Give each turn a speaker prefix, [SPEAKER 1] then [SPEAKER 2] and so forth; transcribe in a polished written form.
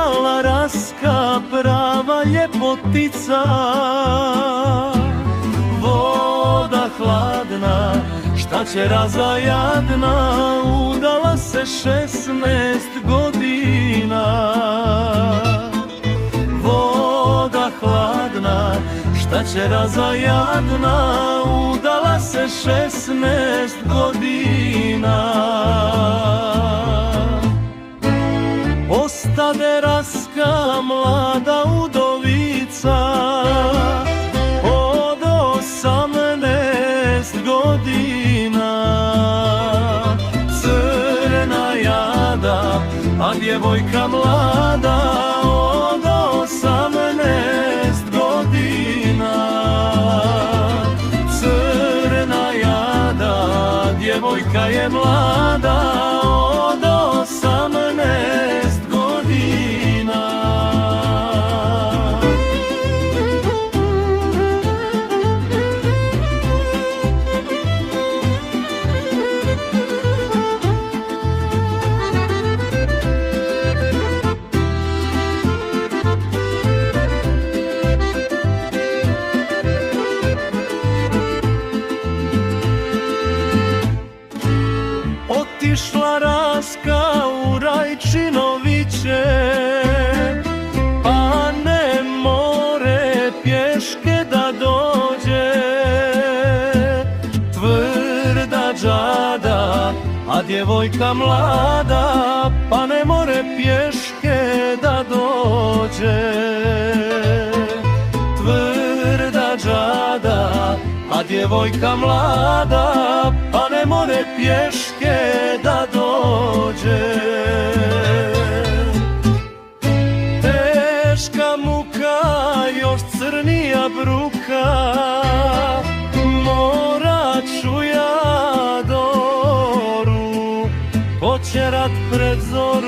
[SPEAKER 1] mala Raska, prava ljepotica. Voda hladna, šta će razajadna, udala se 16 godina. Voda hladna, šta će razajadna, udala se 16 godina. Ostade Raska, mlada udovica, od 18 godina. Crna jada, a djevojka mlada, od 18 godina. Crna jada, djevojka je mlada, od 18 godina. Otišla Raska u Rajčinoviće, pa ne more pješke da dođe. Tvrda džada, a djevojka mlada, pa ne more pješke da dođe. Tvrda džada, a djevojka mlada, pa ne more pješke da dođe. Teška muka, još crnija bruka, morat ću ja Doru potjerat pred zoru.